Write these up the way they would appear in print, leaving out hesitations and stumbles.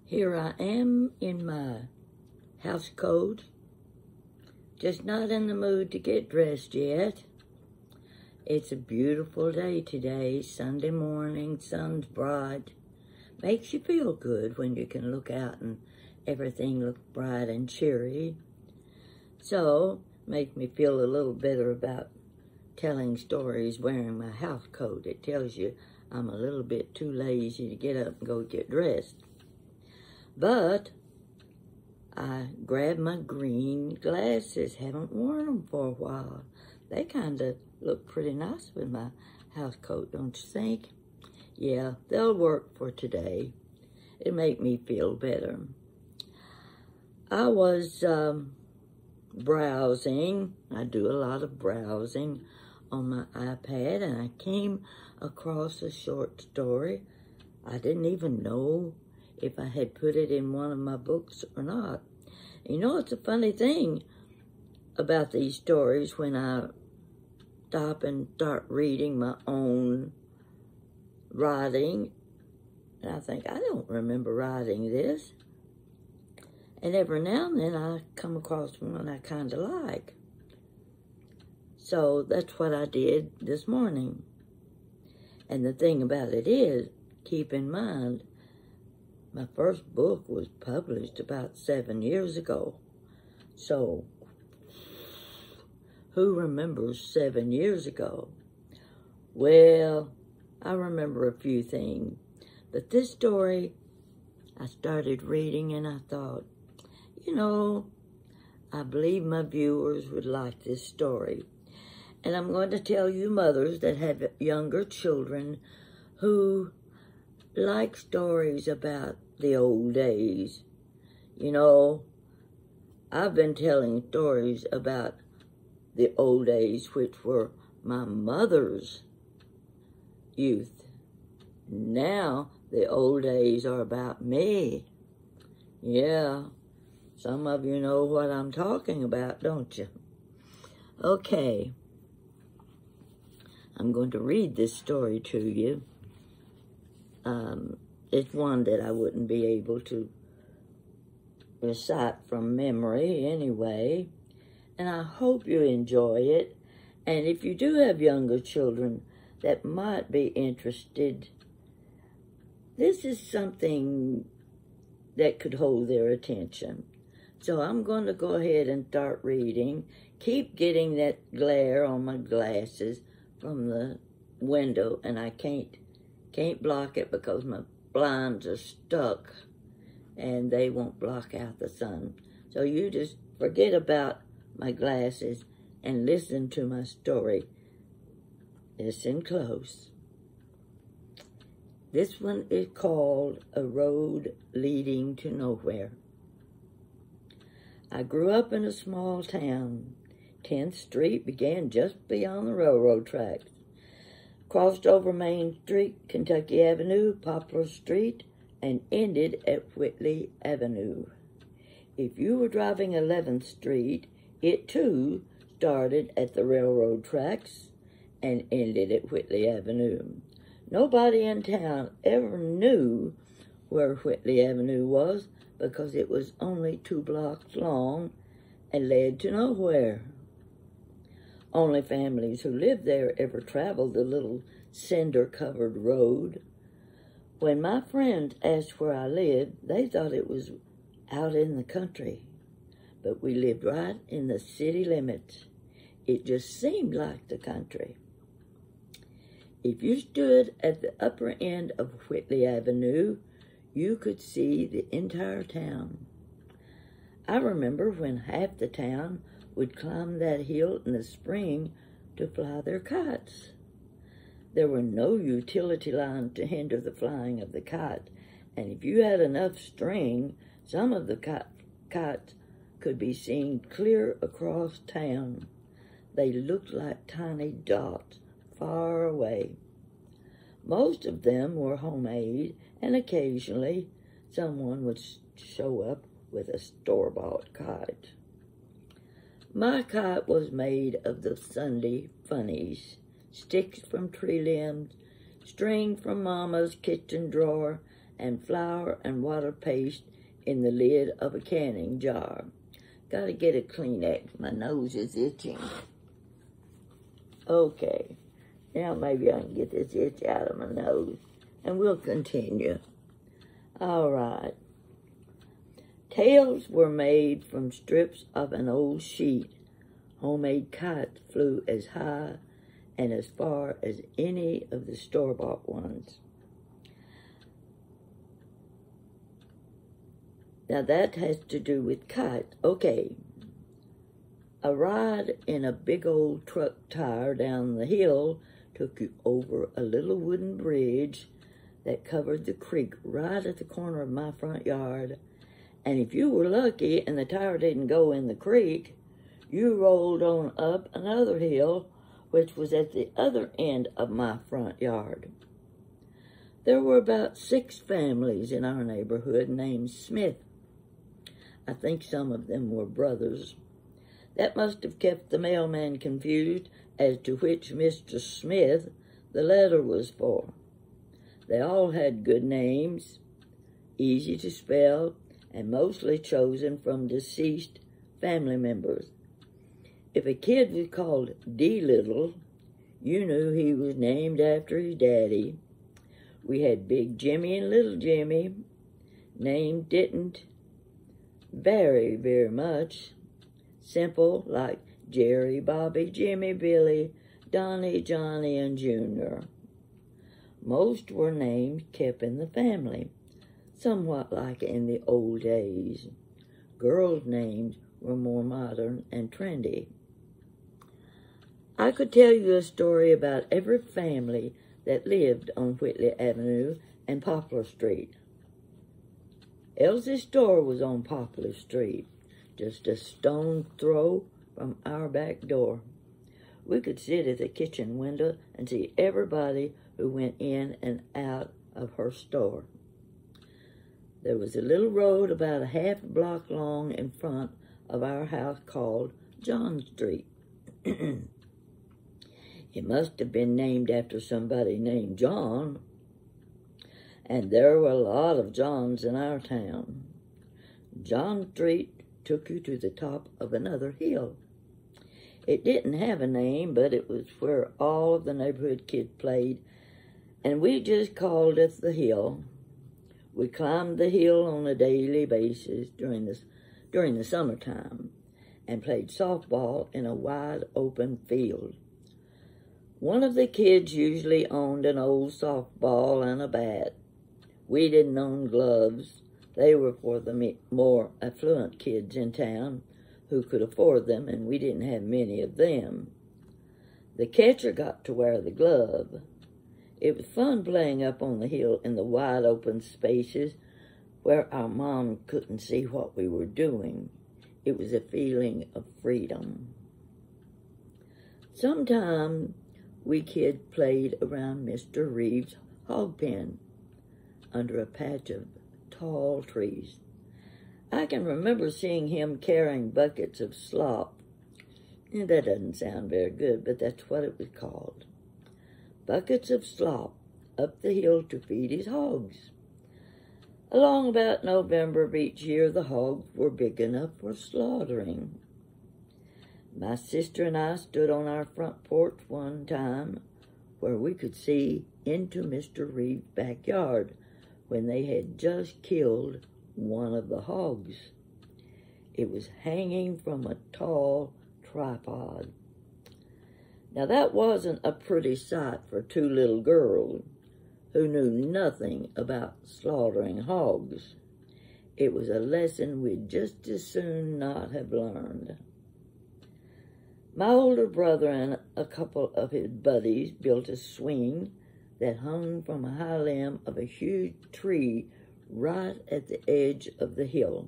Here I am in my house coat, just not in the mood to get dressed yet. It's a beautiful day today, Sunday morning, sun's bright. Makes you feel good when you can look out and everything looks bright and cheery. So, makes me feel a little better about telling stories wearing my house coat. It tells you I'm a little bit too lazy to get up and go get dressed. But I grabbed my green glasses. Haven't worn them for a while. They kind of look pretty nice with my house coat, don't you think? Yeah, they'll work for today. It'll make me feel better. I was browsing. I do a lot of browsing on my iPad, and I came across a short story. I didn't even know if I had put it in one of my books or not. You know, it's a funny thing about these stories when I stop and start reading my own writing, and I think, I don't remember writing this. And every now and then I come across one I kind of like. So that's what I did this morning. And the thing about it is, keep in mind, my first book was published about 7 years ago. So, who remembers 7 years ago? Well, I remember a few things. But this story, I started reading and I thought, you know, I believe my viewers would like this story. And I'm going to tell you mothers that have younger children who like stories about the old days. You know, I've been telling stories about the old days, which were my mother's youth. Now, the old days are about me. Yeah, some of you know what I'm talking about, don't you? Okay, I'm going to read this story to you. It's one that I wouldn't be able to recite from memory anyway, and I hope you enjoy it. And if you do have younger children that might be interested, this is something that could hold their attention. So I'm going to go ahead and start reading. Keep getting that glare on my glasses from the window, and I can't block it because my blinds are stuck and they won't block out the sun. So you just forget about my glasses and listen to my story. Listen close. This one is called A Road Leading to Nowhere. I grew up in a small town. 10th Street began just beyond the railroad tracks. Crossed over Main Street, Kentucky Avenue, Poplar Street, and ended at Whitley Avenue. If you were driving 11th Street, it too started at the railroad tracks and ended at Whitley Avenue. Nobody in town ever knew where Whitley Avenue was because it was only 2 blocks long and led to nowhere. Only families who lived there ever traveled the little cinder-covered road. When my friends asked where I lived, they thought it was out in the country. But we lived right in the city limits. It just seemed like the country. If you stood at the upper end of Whitley Avenue, you could see the entire town. I remember when half the town would climb that hill in the spring to fly their kites. There were no utility lines to hinder the flying of the kite, and if you had enough string, some of the kites could be seen clear across town. They looked like tiny dots far away. Most of them were homemade, and occasionally someone would show up with a store-bought kite. My kite was made of the Sunday funnies, sticks from tree limbs, string from Mama's kitchen drawer, and flour and water paste in the lid of a canning jar. Gotta get a Kleenex. My nose is itching. Okay. Now maybe I can get this itch out of my nose. And we'll continue. All right. Tails were made from strips of an old sheet. Homemade kites flew as high and as far as any of the store-bought ones. Now that has to do with kites. Okay. A ride in a big old truck tire down the hill took you over a little wooden bridge that covered the creek right at the corner of my front yard. And if you were lucky and the tire didn't go in the creek, you rolled on up another hill, which was at the other end of my front yard. There were about 6 families in our neighborhood named Smith. I think some of them were brothers. That must have kept the mailman confused as to which Mr. Smith the letter was for. They all had good names, easy to spell, and mostly chosen from deceased family members. If a kid was called D. Little, you knew he was named after his daddy. We had Big Jimmy and Little Jimmy. Name didn't vary very much. Simple, like Jerry, Bobby, Jimmy, Billy, Donnie, Johnny, and Junior. Most were names kept in the family, somewhat like in the old days. Girls' names were more modern and trendy. I could tell you a story about every family that lived on Whitley Avenue and Poplar Street. Elsie's store was on Poplar Street, just a stone throw from our back door. We could sit at the kitchen window and see everybody who went in and out of her store. There was a little road about a half block long in front of our house called John Street. It must have been named after somebody named John. And there were a lot of Johns in our town. John Street took you to the top of another hill. It didn't have a name, but it was where all of the neighborhood kids played, and we just called it the hill. We climbed the hill on a daily basis during the summertime and played softball in a wide open field. One of the kids usually owned an old softball and a bat. We didn't own gloves. They were for the more affluent kids in town who could afford them, and we didn't have many of them. The catcher got to wear the glove. It was fun playing up on the hill in the wide open spaces where our mom couldn't see what we were doing. It was a feeling of freedom. Sometimes we kids played around Mr. Reeves' hog pen under a patch of tall trees. I can remember seeing him carrying buckets of slop. And that doesn't sound very good, but that's what it was called. Buckets of slop up the hill to feed his hogs. Along about November of each year, the hogs were big enough for slaughtering. My sister and I stood on our front porch one time where we could see into Mr. Reeves' backyard when they had just killed one of the hogs. It was hanging from a tall tripod. Now that wasn't a pretty sight for 2 little girls who knew nothing about slaughtering hogs. It was a lesson we'd just as soon not have learned. My older brother and a couple of his buddies built a swing that hung from a high limb of a huge tree right at the edge of the hill.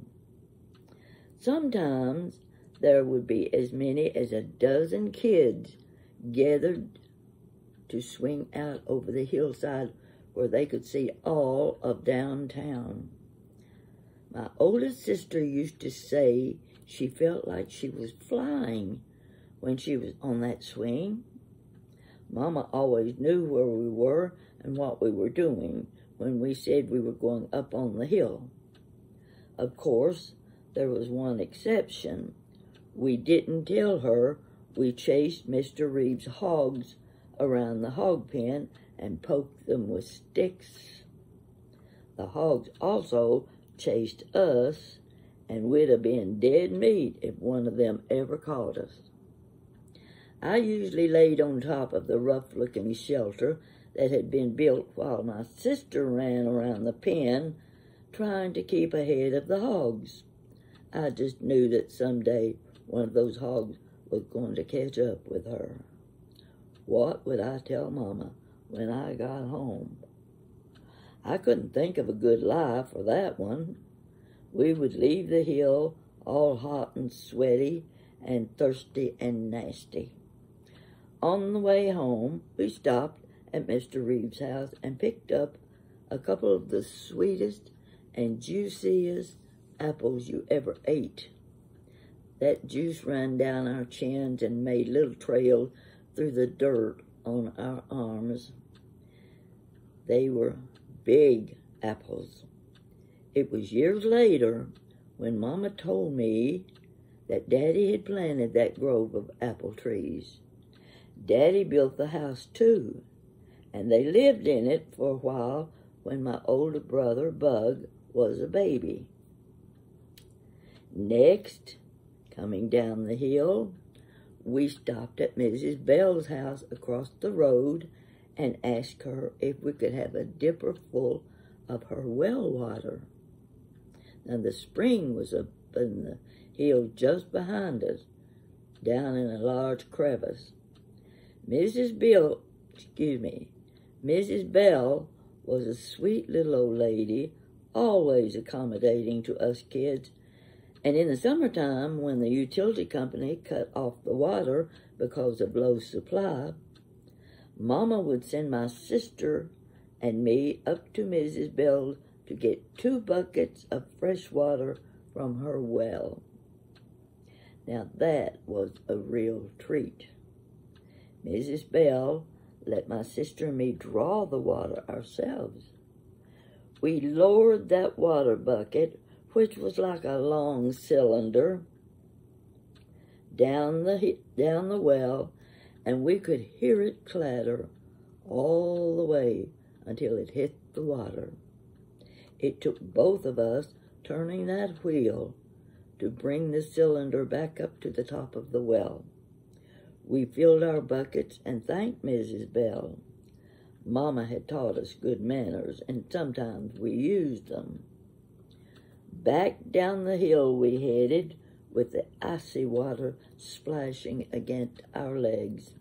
Sometimes there would be as many as a dozen kids gathered to swing out over the hillside where they could see all of downtown. My oldest sister used to say she felt like she was flying when she was on that swing. Mama always knew where we were and what we were doing. when we said we were going up on the hill. Of course, there was one exception. We didn't tell her we chased Mr. Reeves' hogs around the hog pen and poked them with sticks. The hogs also chased us, and we'd have been dead meat if one of them ever caught us. I usually laid on top of the rough-looking shelter that had been built while my sister ran around the pen trying to keep ahead of the hogs. I just knew that someday one of those hogs was going to catch up with her. What would I tell Mama when I got home? I couldn't think of a good lie for that one. We would leave the hill all hot and sweaty and thirsty and nasty. On the way home, we stopped at Mr. Reeves' house and picked up a couple of the sweetest and juiciest apples you ever ate. That juice ran down our chins and made little trails through the dirt on our arms. They were big apples. It was years later when Mama told me that Daddy had planted that grove of apple trees. Daddy built the house too, and they lived in it for a while when my older brother, Bug, was a baby. Next, coming down the hill, we stopped at Mrs. Bell's house across the road and asked her if we could have a dipper full of her well water. Now, the spring was up in the hill just behind us, down in a large crevice. Mrs. Bell was a sweet little old lady, always accommodating to us kids, and in the summertime, when the utility company cut off the water because of low supply, Mama would send my sister and me up to Mrs. Bell to get 2 buckets of fresh water from her well. Now that was a real treat. Mrs. Bell let my sister and me draw the water ourselves. We lowered that water bucket, which was like a long cylinder, down the well, and we could hear it clatter all the way until it hit the water. It took both of us turning that wheel to bring the cylinder back up to the top of the well. We filled our buckets and thanked Mrs. Bell. Mama had taught us good manners, and sometimes we used them. Back down the hill we headed, with the icy water splashing against our legs.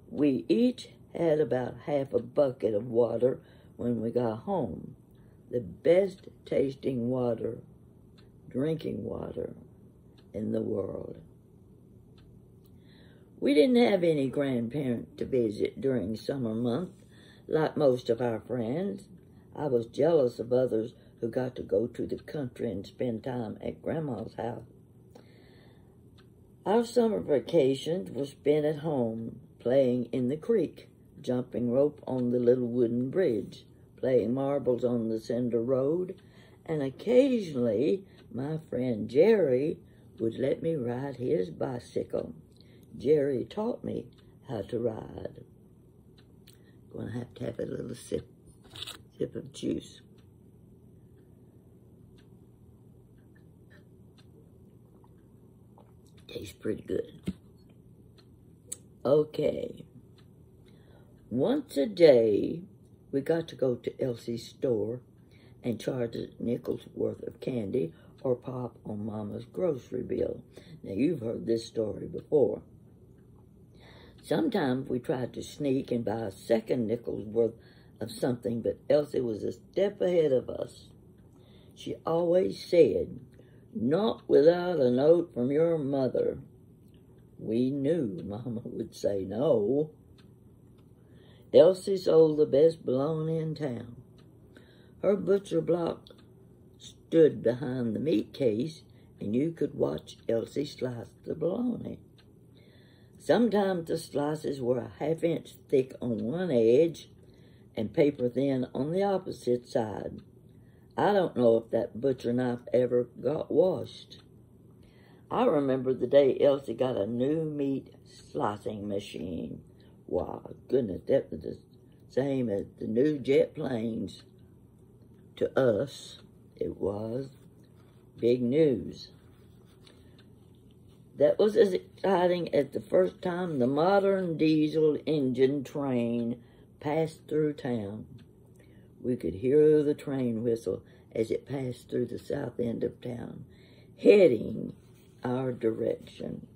We each had about half a bucket of water when we got home. The best tasting water, drinking water in the world. We didn't have any grandparents to visit during summer month, like most of our friends. I was jealous of others who got to go to the country and spend time at Grandma's house. Our summer vacations were spent at home, playing in the creek, jumping rope on the little wooden bridge, playing marbles on the cinder road, and occasionally my friend Jerry would let me ride his bicycle. Jerry taught me how to ride. Gonna have to have a little sip of juice. Tastes pretty good. Okay. Once a day, we got to go to Elsie's store and charge a nickel's worth of candy or pop on Mama's grocery bill. Now, you've heard this story before. Sometimes we tried to sneak and buy a second nickel's worth of something, but Elsie was a step ahead of us. She always said, "Not without a note from your mother." We knew Mama would say no. Elsie sold the best bologna in town. Her butcher block stood behind the meat case, and you could watch Elsie slice the bologna. Sometimes the slices were a half-inch thick on one edge and paper thin on the opposite side. I don't know if that butcher knife ever got washed. I remember the day Elsie got a new meat slicing machine. Wow, goodness, that was the same as the new jet planes. To us, it was big news. That was as exciting as the first time the modern diesel engine train passed through town. We could hear the train whistle as it passed through the south end of town, heading our direction.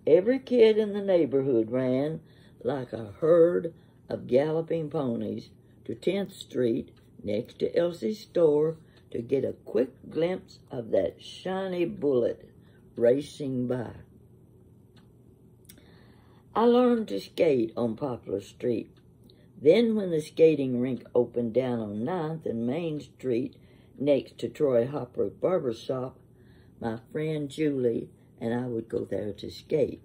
Every kid in the neighborhood ran like a herd of galloping ponies to 10th Street next to Elsie's store to get a quick glimpse of that shiny bullet racing by. I learned to skate on Poplar Street. Then when the skating rink opened down on 9th and Main Street next to Troy Hopper's barber shop, my friend Julie and I would go there to skate.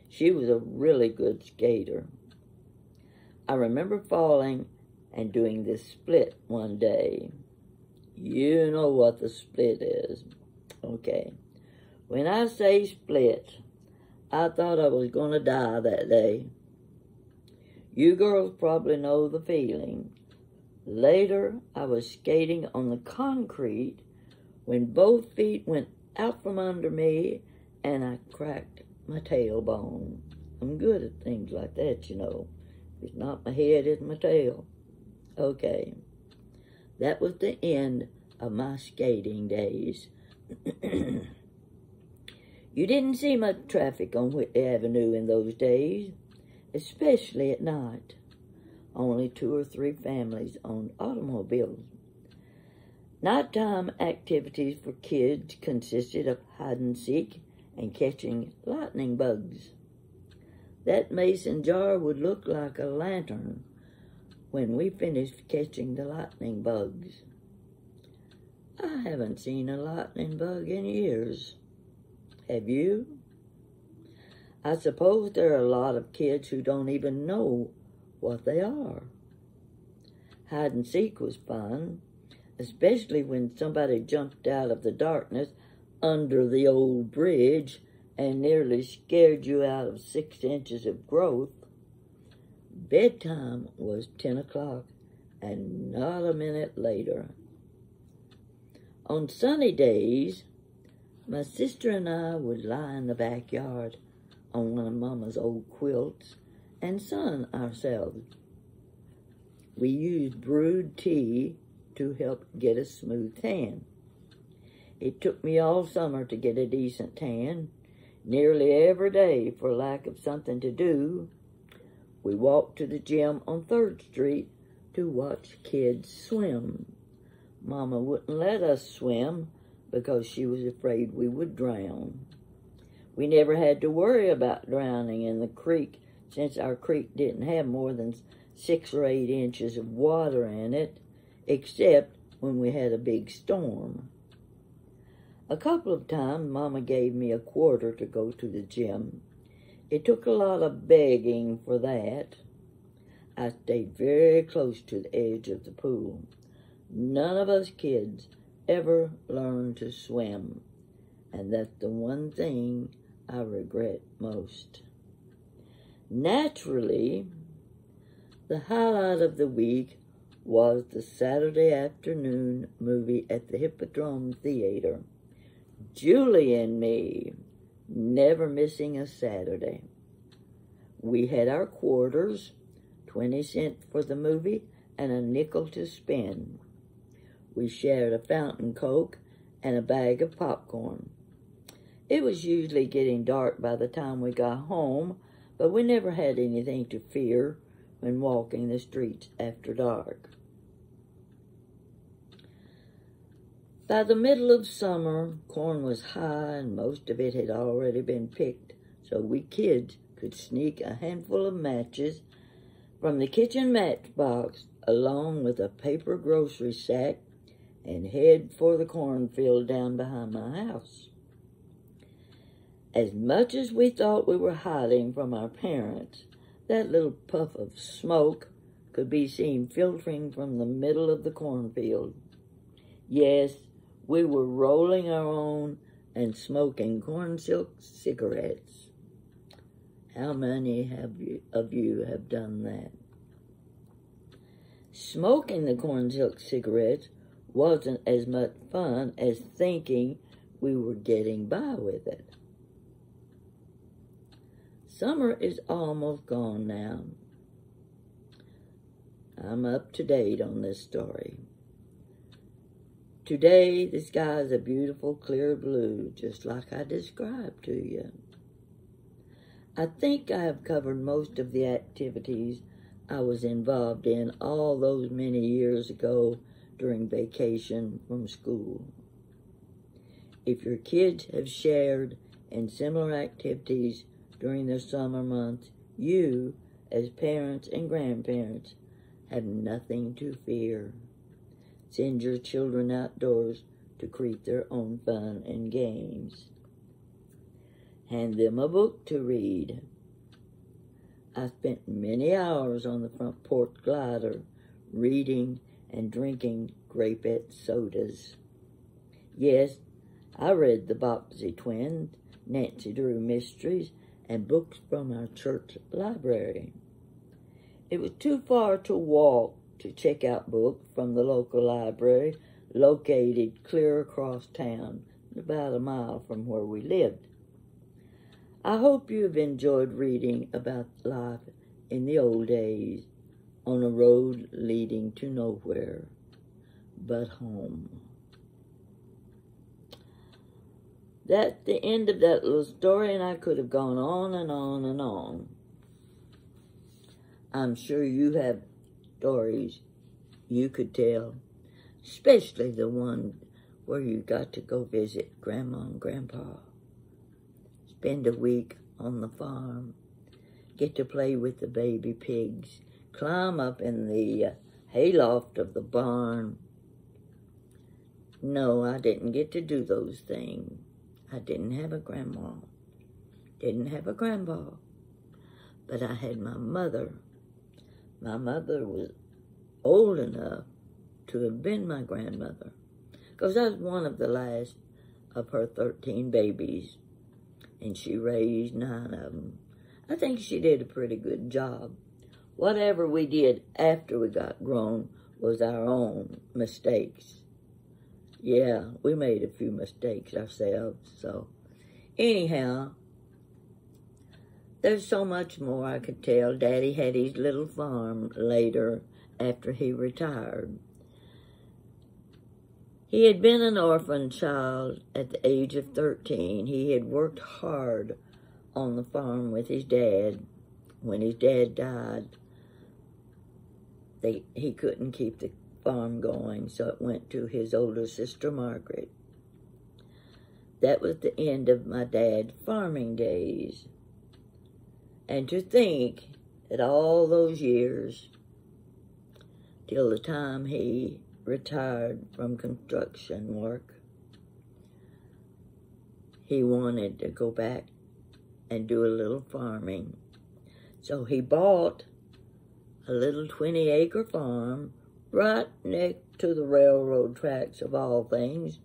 She was a really good skater. I remember falling and doing this split one day. You know what the split is. Okay. When I say split, I thought I was going to die that day. You girls probably know the feeling. Later, I was skating on the concrete when both feet went out from under me and I cracked my tailbone. I'm good at things like that, you know. If it's not my head, it's my tail. Okay. That was the end of my skating days. You didn't see much traffic on Whitley Avenue in those days, especially at night. Only 2 or 3 families owned automobiles. Nighttime activities for kids consisted of hide and seek and catching lightning bugs. That mason jar would look like a lantern when we finished catching the lightning bugs. I haven't seen a lightning bug in years. Have you? I suppose there are a lot of kids who don't even know what they are. Hide and seek was fun, especially when somebody jumped out of the darkness under the old bridge and nearly scared you out of 6 inches of growth. Bedtime was 10 o'clock and not a minute later. On sunny days, my sister and I would lie in the backyard on one of Mama's old quilts and sun ourselves. We used brewed tea to help get a smooth tan. It took me all summer to get a decent tan, nearly every day for lack of something to do. We walked to the gym on 3rd Street to watch kids swim. Mama wouldn't let us swim because she was afraid we would drown. We never had to worry about drowning in the creek since our creek didn't have more than 6 or 8 inches of water in it, except when we had a big storm. A couple of times, Mama gave me a quarter to go to the gym. It took a lot of begging for that. I stayed very close to the edge of the pool. None of us kids ever learned to swim, and that's the one thing I regret most. Naturally, the highlight of the week was the Saturday afternoon movie at the Hippodrome Theater. Julie and me, never missing a Saturday. We had our quarters, 20 cents for the movie and a nickel to spend. We shared a fountain Coke and a bag of popcorn. It was usually getting dark by the time we got home, but we never had anything to fear when walking the streets after dark. By the middle of summer, corn was high and most of it had already been picked, so we kids could sneak a handful of matches from the kitchen matchbox along with a paper grocery sack and head for the cornfield down behind my house. As much as we thought we were hiding from our parents, that little puff of smoke could be seen filtering from the middle of the cornfield. Yes, we were rolling our own and smoking corn silk cigarettes. How many of you have done that? Smoking the corn silk cigarettes wasn't as much fun as thinking we were getting by with it. Summer is almost gone now. I'm up to date on this story. Today, the sky is a beautiful clear blue, just like I described to you. I think I have covered most of the activities I was involved in all those many years ago during vacation from school. If your kids have shared in similar activities during the summer months, you, as parents and grandparents, have nothing to fear. Send your children outdoors to create their own fun and games. Hand them a book to read. I spent many hours on the front porch glider reading and drinking grapette sodas. Yes, I read the Bobbsey Twins, Nancy Drew mysteries, and books from our church library. It was too far to walk to check out books from the local library located clear across town, about a mile from where we lived. I hope you have enjoyed reading about life in the old days on a road leading to nowhere but home. That's the end of that little story, and I could have gone on and on and on. I'm sure you have stories you could tell, especially the one where you got to go visit Grandma and Grandpa. Spend a week on the farm, get to play with the baby pigs, climb up in the hayloft of the barn. No, I didn't get to do those things. I didn't have a grandma, didn't have a grandpa, but I had my mother. My mother was old enough to have been my grandmother, because I was one of the last of her 13 babies, and she raised 9 of them. I think she did a pretty good job. Whatever we did after we got grown was our own mistakes. Yeah, we made a few mistakes ourselves, so anyhow, there's so much more I could tell. Daddy had his little farm later after he retired. He had been an orphan child at the age of 13. He had worked hard on the farm with his dad. When his dad died, he couldn't keep the farm going, so it went to his older sister, Margaret. That was the end of my dad's farming days. And to think that all those years, till the time he retired from construction work, he wanted to go back and do a little farming. So he bought a little 20-acre farm right next to the railroad tracks, of all things.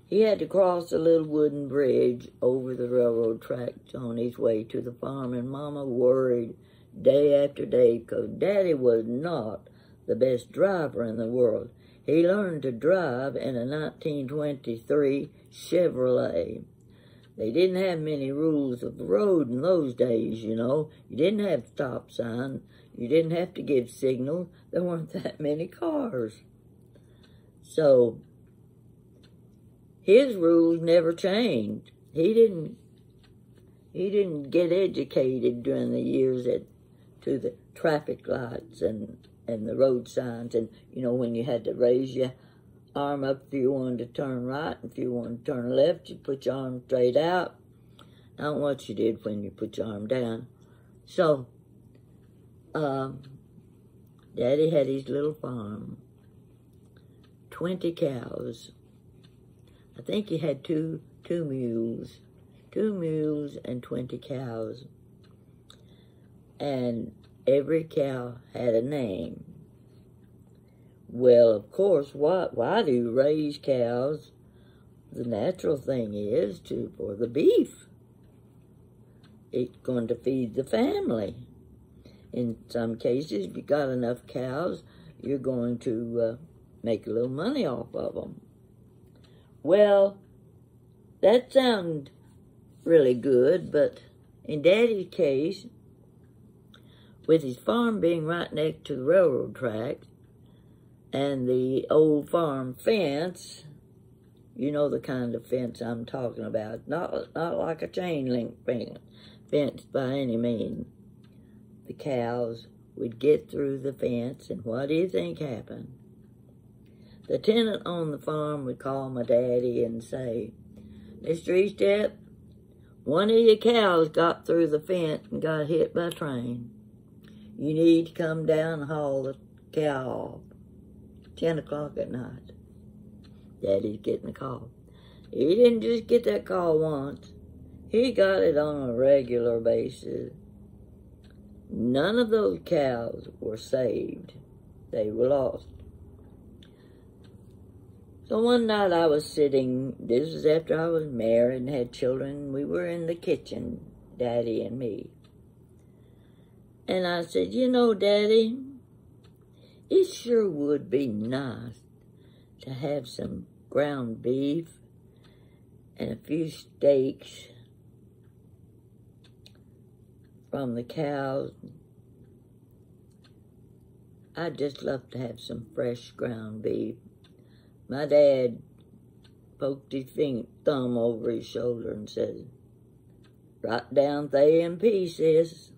He had to cross a little wooden bridge over the railroad tracks on his way to the farm, and Mama worried day after day because Daddy was not the best driver in the world. He learned to drive in a 1923 Chevrolet. They didn't have many rules of the road in those days, you know. You didn't have stop signs. You didn't have to give signals. There weren't that many cars. So his rules never changed. He didn't get educated during the years to the traffic lights and the road signs, and you know, when you had to raise your arm up if you wanted to turn right, if you wanted to turn left, you put your arm straight out. Not what you did when you put your arm down. So Daddy had his little farm, 20 cows. I think he had two mules and 20 cows. And Every cow had a name. Well, of course, why do you raise cows? The natural thing is for the beef. It's going to feed the family. In some cases, if you got enough cows, you're going to make a little money off of them. Well, that sounds really good, but in Daddy's case, with his farm being right next to the railroad tracks and the old farm fence, you know the kind of fence I'm talking about, not like a chain link fence by any means. The cows would get through the fence, and what do you think happened? The tenant on the farm would call my daddy and say, "Mr. Eastep, one of your cows got through the fence and got hit by a train. You need to come down and haul the cow off. 10 o'clock at night." Daddy's getting a call. He didn't just get that call once. He got it on a regular basis. None of those cows were saved. They were lost. So one night I was sitting, this was after I was married and had children. We were in the kitchen, Daddy and me. And I said, "You know, Daddy, it sure would be nice to have some ground beef and a few steaks from the cows. I'd just love to have some fresh ground beef." My dad poked his thumb over his shoulder and said, "Right down the A&P, sis."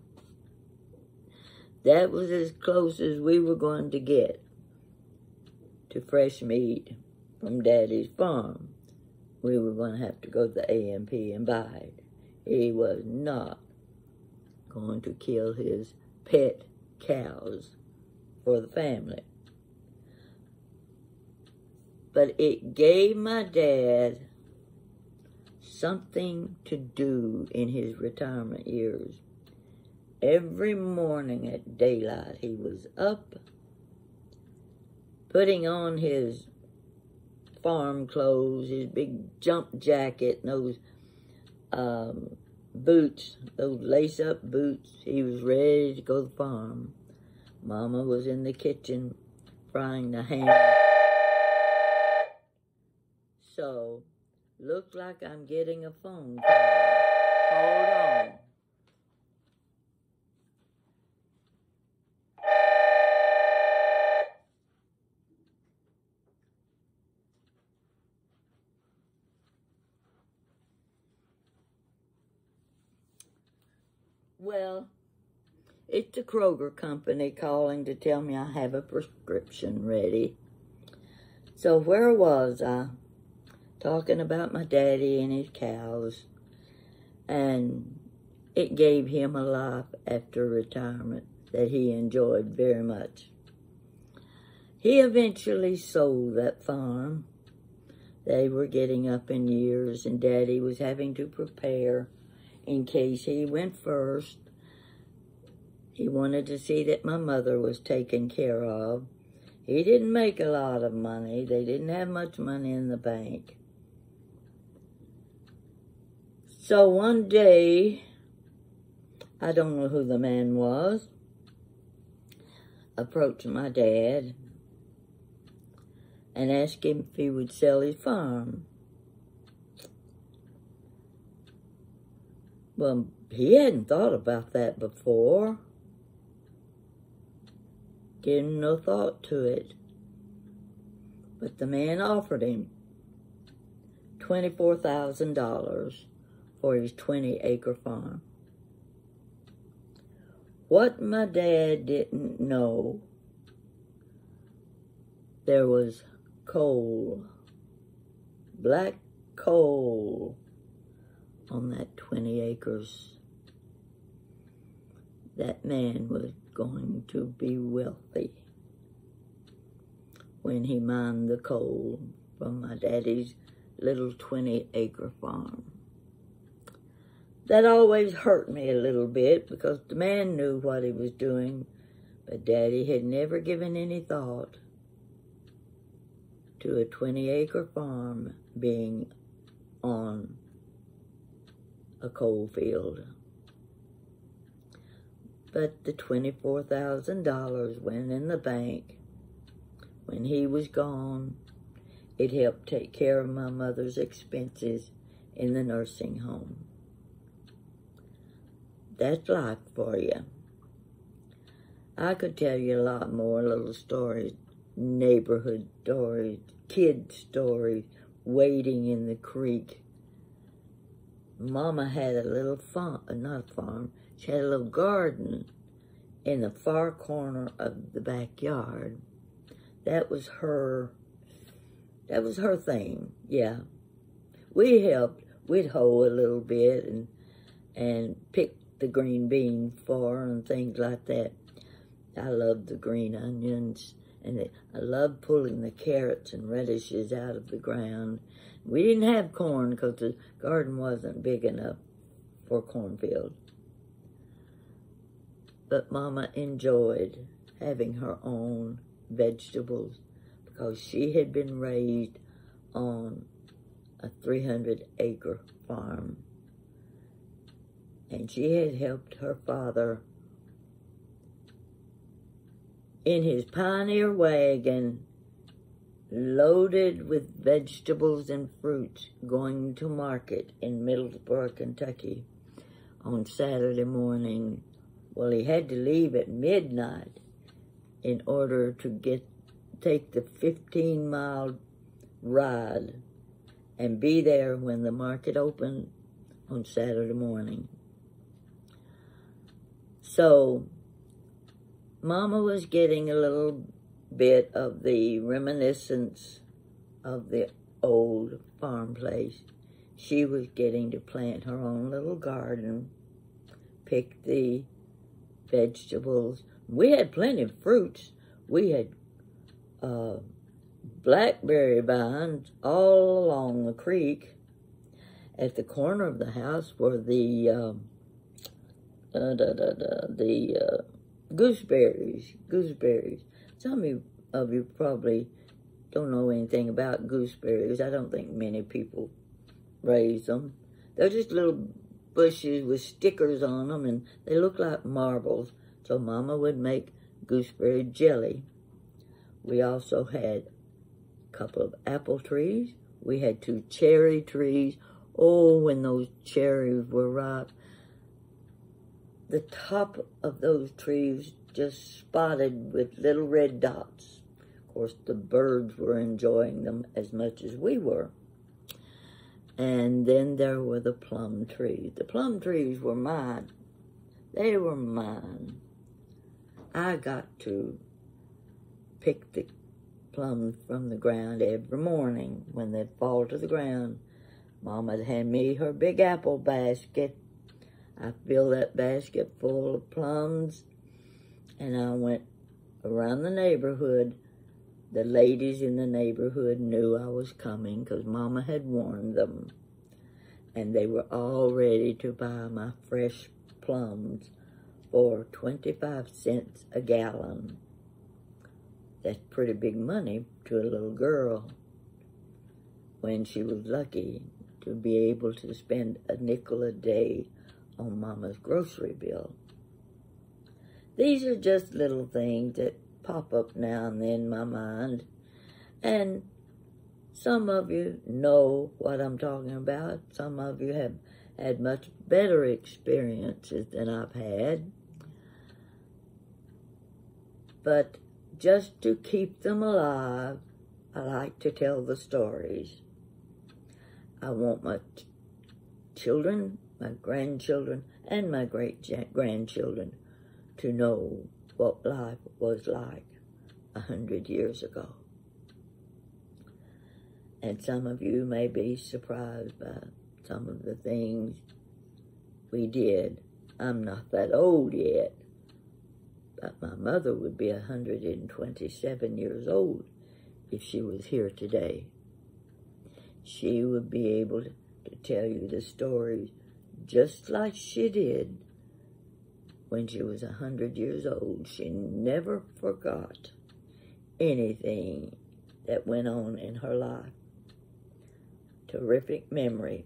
That was as close as we were going to get to fresh meat from Daddy's farm. We were going to have to go to the A&P and buy it. He was not going to kill his pet cows for the family. But it gave my dad something to do in his retirement years. Every morning at daylight, he was up, putting on his farm clothes, his big jump jacket, and those boots, those lace-up boots. He was ready to go to the farm. Mama was in the kitchen frying the ham. So, looks like I'm getting a phone call. Hold on. Well, it's the Kroger company calling to tell me I have a prescription ready. So where was I? Talking about my daddy and his cows. And it gave him a life after retirement that he enjoyed very much. He eventually sold that farm. They were getting up in years, and Daddy was having to prepare in case he went first. He wanted to see that my mother was taken care of. He didn't make a lot of money. They didn't have much money in the bank. So one day, I don't know who the man was, approached my dad and asked him if he would sell his farm. Well, he hadn't thought about that before. Gave him no thought to it. But the man offered him $24,000 for his 20-acre farm. What my dad didn't know, there was coal, black coal, on that 20 acres. That man was going to be wealthy when he mined the coal from my daddy's little 20-acre farm. That always hurt me a little bit because the man knew what he was doing, but Daddy had never given any thought to a 20-acre farm being on a coal field. But the $24,000 went in the bank. When he was gone, it helped take care of my mother's expenses in the nursing home. That's life for you. I could tell you a lot more little stories, neighborhood stories, kid stories, wading in the creek. Mama had a little farm, not a farm, she had a little garden in the far corner of the backyard. That was her thing, yeah. We helped, we'd hoe a little bit and pick the green beans for her and things like that. I loved the green onions, and I loved pulling the carrots and radishes out of the ground. We didn't have corn because the garden wasn't big enough for a cornfield. But Mama enjoyed having her own vegetables because she had been raised on a 300-acre farm. And she had helped her father in his pioneer wagon, loaded with vegetables and fruits, going to market in Middlesboro, Kentucky on Saturday morning. Well, he had to leave at midnight in order to take the 15-mile ride and be there when the market opened on Saturday morning. So, Mama was getting a little bit of the reminiscence of the old farm place. She was getting to plant her own little garden, pick the vegetables. We had plenty of fruits. We had blackberry vines all along the creek. At the corner of the house were the gooseberries. Some of you probably don't know anything about gooseberries. I don't think many people raise them. They're just little bushes with stickers on them, and they look like marbles. So Mama would make gooseberry jelly. We also had a couple of apple trees. We had 2 cherry trees. Oh, when those cherries were ripe, the top of those trees just spotted with little red dots. Of course, the birds were enjoying them as much as we were. And then there were the plum trees. The plum trees were mine. They were mine. I got to pick the plums from the ground every morning when they'd fall to the ground. Mama'd hand me her big apple basket. I filled that basket full of plums, and I went around the neighborhood. The ladies in the neighborhood knew I was coming because Mama had warned them, and they were all ready to buy my fresh plums for 25 cents a gallon. That's pretty big money to a little girl when she was lucky to be able to spend a nickel a day on Mama's grocery bill. These are just little things that pop up now and then in my mind, and some of you know what I'm talking about. Some of you have had much better experiences than I've had. But just to keep them alive, I like to tell the stories. I want my children, my grandchildren, and my great-grandchildren to know what life was like 100 years ago. And some of you may be surprised by some of the things we did. I'm not that old yet, but my mother would be 127 years old if she was here today. She would be able to tell you the stories just like she did when she was 100 years old. She never forgot anything that went on in her life. Terrific memory.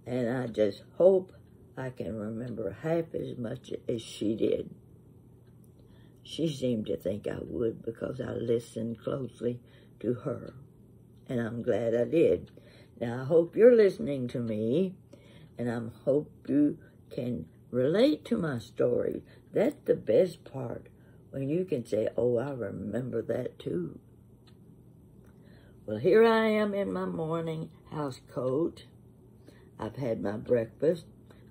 And I just hope I can remember half as much as she did. She seemed to think I would because I listened closely to her. And I'm glad I did. Now, I hope you're listening to me, and I hope you can relate to my story. That's the best part, when you can say, oh, I remember that too. Well, here I am in my morning house coat. I've had my breakfast.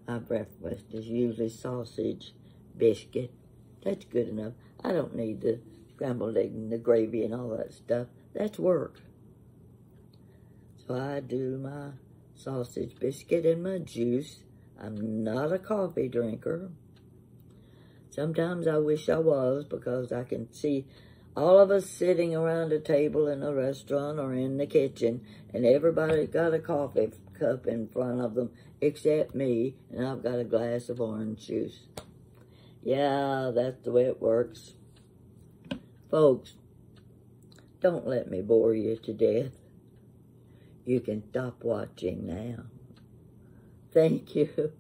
My breakfast is usually sausage, biscuit. That's good enough. I don't need the scrambled egg and the gravy and all that stuff. That's work. So I do my sausage, biscuit, and my juice. I'm not a coffee drinker. Sometimes I wish I was, because I can see all of us sitting around a table in a restaurant or in the kitchen, and everybody got a coffee cup in front of them except me, and I've got a glass of orange juice. Yeah, that's the way it works. Folks, don't let me bore you to death. You can stop watching now. Thank you.